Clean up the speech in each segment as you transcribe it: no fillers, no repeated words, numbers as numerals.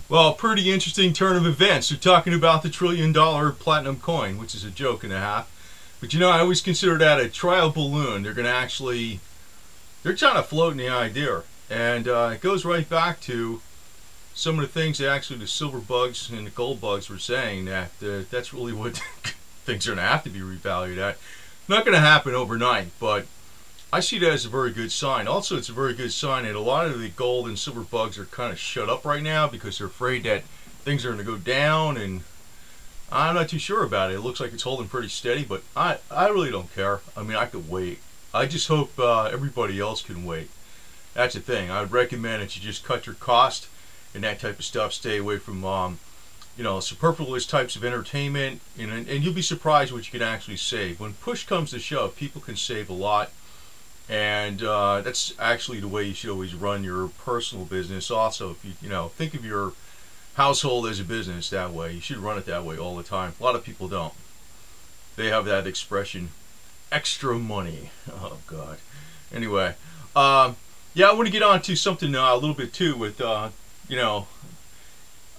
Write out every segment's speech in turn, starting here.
Well, pretty interesting turn of events. They're talking about the $1 trillion platinum coin, which is a joke and a half. But you know, I always consider that a trial balloon. They're trying to float in the idea. And it goes right back to some of the things that actually the silver bugs and the gold bugs were saying, that that's really what things are going to have to be revalued at. Not going to happen overnight, but I see that as a very good sign. Also, it's a very good sign that a lot of the gold and silver bugs are kind of shut up right now because they're afraid that things are going to go down, and I'm not too sure about it. It looks like it's holding pretty steady, but I really don't care. I mean, I could wait. I just hope everybody else can wait. That's the thing. I would recommend that you just cut your cost and that type of stuff. Stay away from you know, superfluous types of entertainment, and you'll be surprised what you can actually save. When push comes to shove, people can save a lot, and that's actually the way you should always run your personal business. Also, if you know, think of your household as a business that way. You should run it that way all the time. A lot of people don't. They have that expression, extra money. Oh God. Anyway, yeah, I want to get on to something a little bit too with you know,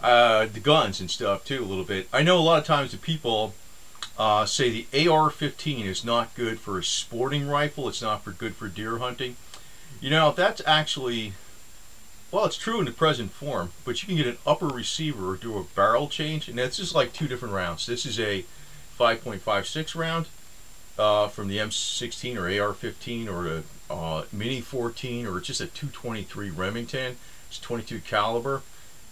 the guns and stuff too a little bit. I know a lot of times the people say the AR15 is not good for a sporting rifle. It's not good for deer hunting. You know, that's actually, well, it's true in the present form, but you can get an upper receiver or do a barrel change, and that's just like two different rounds. This is a 5.56 round from the M16 or AR15 or a Mini 14, or it's just a 223 Remington. It's 22 caliber,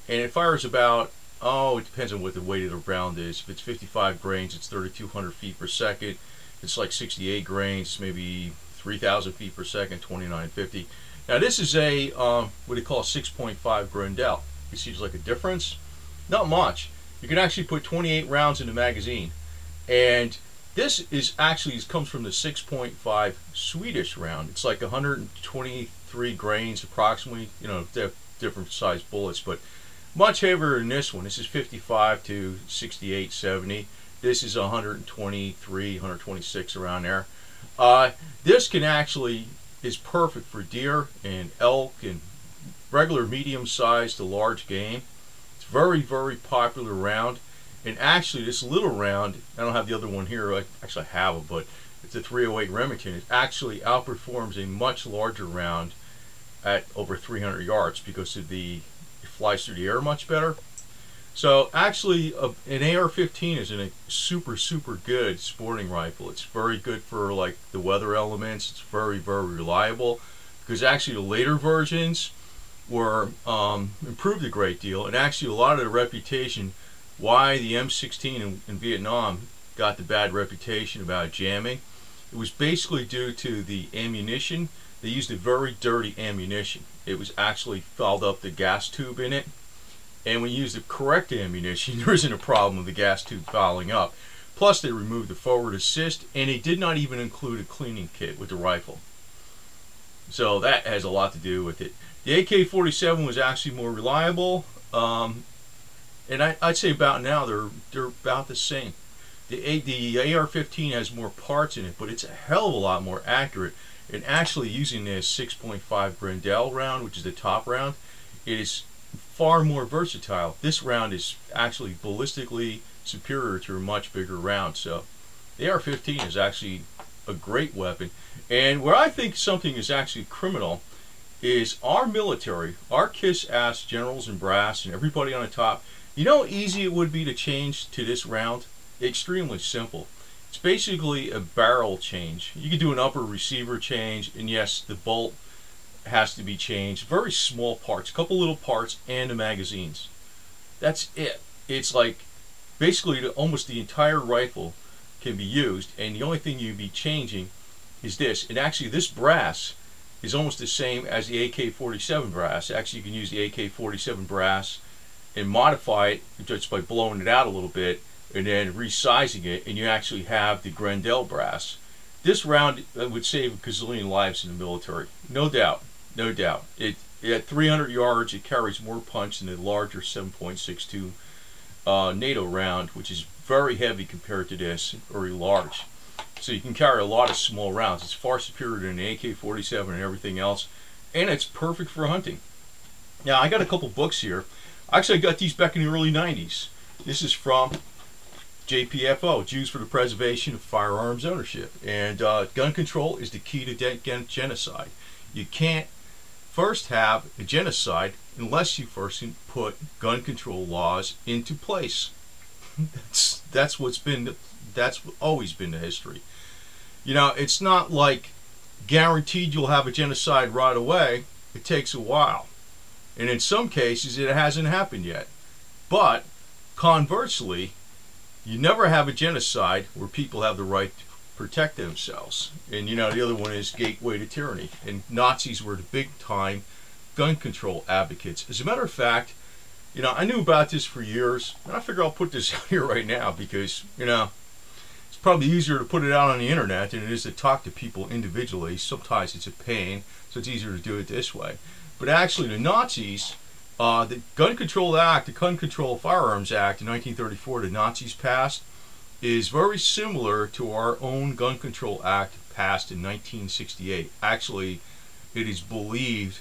and it fires about, oh, it depends on what the weight of the round is. If it's 55 grains, it's 3,200 feet per second. If it's like 68 grains, maybe 3,000 feet per second, 2,950. Now this is a what they call a 6.5 Grendel. You see, there's like a difference. Not much. You can actually put 28 rounds in the magazine, and this is actually, it comes from the 6.5 Swedish round. It's like 123 grains approximately. You know, they're different size bullets, but much heavier than this one. This is 55 to 68, 70. This is 123, 126, around there. This can actually is perfect for deer and elk and regular medium sized to large game. It's very, very popular round. And actually, this little round, I don't have the other one here. I actually have it, but it's a 308 Remington. It actually outperforms a much larger round at over 300 yards because of it flies through the air much better. So actually, an AR-15 is a super, super good sporting rifle. It's very good for like the weather elements. It's very, very reliable, because actually the later versions were improved a great deal, and actually a lot of the reputation why the M16 in Vietnam got the bad reputation about jamming, it was basically due to the ammunition. They used a very dirty ammunition. It was actually fouled up the gas tube in it. And when you use the correct ammunition, there isn't a problem with the gas tube fouling up. Plus, they removed the forward assist, and they did not even include a cleaning kit with the rifle. So that has a lot to do with it. The AK-47 was actually more reliable, and I'd say about now they're about the same. The AR-15 has more parts in it, but it's a hell of a lot more accurate. And actually, using this 6.5 Grendel round, which is the top round, it is far more versatile. This round is actually ballistically superior to a much bigger round. So the AR-15 is actually a great weapon. And where I think something is actually criminal is our military, our kiss-ass generals and brass and everybody on the top. You know how easy it would be to change to this round? Extremely simple. It's basically a barrel change. You can do an upper receiver change, and yes, the bolt has to be changed. Very small parts, a couple little parts, and the magazines. That's it. It's like basically almost the entire rifle can be used, and the only thing you'd be changing is this. And actually, this brass is almost the same as the AK-47 brass. Actually, you can use the AK-47 brass and modify it just by blowing it out a little bit and then resizing it, and you actually have the Grendel brass. This round would save a gazillion lives in the military, no doubt, no doubt. At 300 yards, it carries more punch than the larger 7.62 NATO round, which is very heavy compared to this, very large. So you can carry a lot of small rounds. It's far superior than the AK-47 and everything else, and it's perfect for hunting. Now, I got a couple books here. Actually, I got these back in the early 90s. This is from JPFO, Jews for the Preservation of Firearms Ownership. And gun control is the key to genocide. You can't first have a genocide unless you first put gun control laws into place. That's always been the history. You know, it's not like guaranteed you'll have a genocide right away. It takes a while. And in some cases it hasn't happened yet. But conversely, you never have a genocide where people have the right to protect themselves. And you know, the other one is gateway to tyranny. And Nazis were the big time gun control advocates. As a matter of fact, you know, I knew about this for years, and I figure I'll put this out here right now because, you know, it's probably easier to put it out on the internet than it is to talk to people individually. Sometimes it's a pain, so it's easier to do it this way. But actually, the Nazis, the Gun Control Act, the Gun Control Firearms Act in 1934, the Nazis passed, is very similar to our own Gun Control Act passed in 1968. Actually, it is believed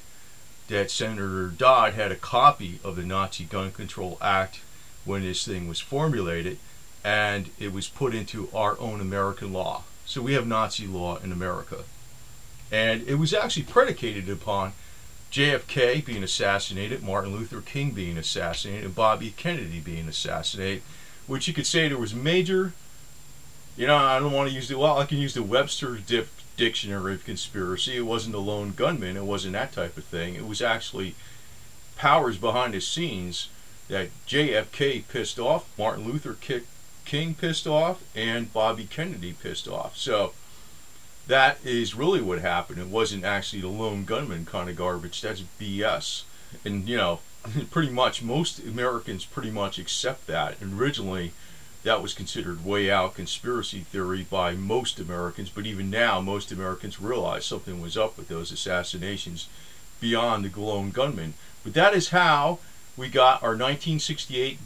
that Senator Dodd had a copy of the Nazi Gun Control Act when this thing was formulated, and it was put into our own American law. So we have Nazi law in America. And it was actually predicated upon JFK being assassinated, Martin Luther King being assassinated, and Bobby Kennedy being assassinated, which you could say there was major, you know, I don't want to use the, well, I can use the Webster Dictionary of conspiracy. It wasn't a lone gunman. It wasn't that type of thing. It was actually powers behind the scenes that JFK pissed off, Martin Luther King pissed off, and Bobby Kennedy pissed off. So that is really what happened. It wasn't actually the lone gunman kind of garbage. That's BS. And you know, pretty much most Americans pretty much accept that. And originally that was considered way out conspiracy theory by most Americans, but even now most Americans realize something was up with those assassinations beyond the lone gunman. But that is how we got our 1968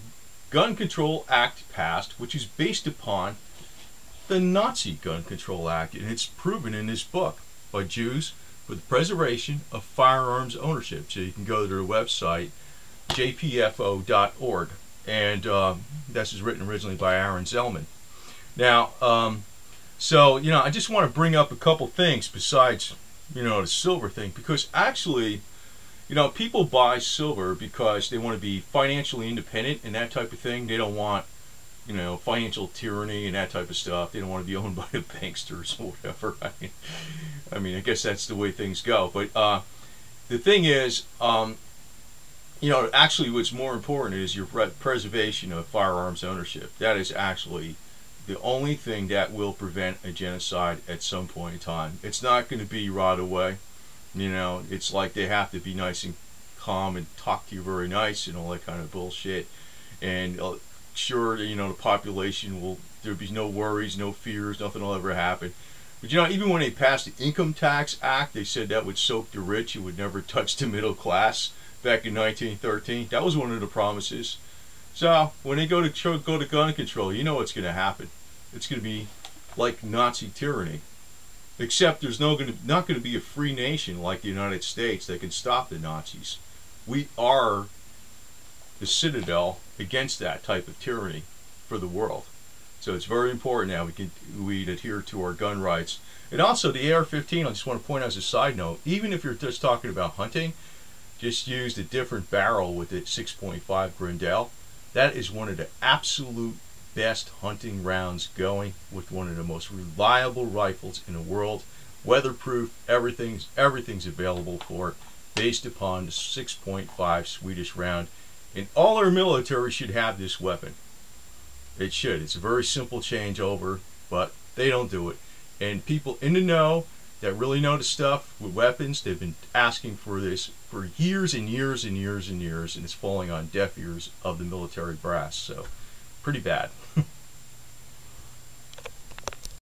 Gun Control Act passed, which is based upon the Nazi Gun Control Act, and it's proven in this book by Jews for the Preservation of Firearms Ownership. So you can go to their website, jpfo.org. And this is written originally by Aaron Zellman. Now, so, you know, I just want to bring up a couple things besides, you know, the silver thing, because actually, you know, people buy silver because they want to be financially independent and that type of thing. They don't want, you know, financial tyranny and that type of stuff. They don't want to be owned by the banksters or whatever. I mean, I guess that's the way things go. But the thing is, you know, actually what's more important is your preservation of firearms ownership. That is actually the only thing that will prevent a genocide at some point in time. It's not going to be right away. You know, it's like they have to be nice and calm and talk to you very nice and all that kind of bullshit. And sure, you know, the population will, there'll be no worries, no fears, nothing will ever happen. But you know, even when they passed the Income Tax Act, they said that would soak the rich, it would never touch the middle class. Back in 1913, that was one of the promises. So when they go to gun control, you know what's going to happen. It's going to be like Nazi tyranny, except there's not going to be a free nation like the United States that can stop the Nazis. We are the citadel against that type of tyranny for the world. So it's very important now we adhere to our gun rights. And also the AR-15, I just want to point out as a side note, even if you're just talking about hunting, just used a different barrel with it, 6.5 Grindel. That is one of the absolute best hunting rounds going, with one of the most reliable rifles in the world. Weatherproof, everything's available for it, based upon the 6.5 Swedish round. And all our military should have this weapon. It should. It's a very simple changeover, but they don't do it. And people in the know that really know the stuff with weapons, they've been asking for this for years and years and years and years, and it's falling on deaf ears of the military brass. So, pretty bad.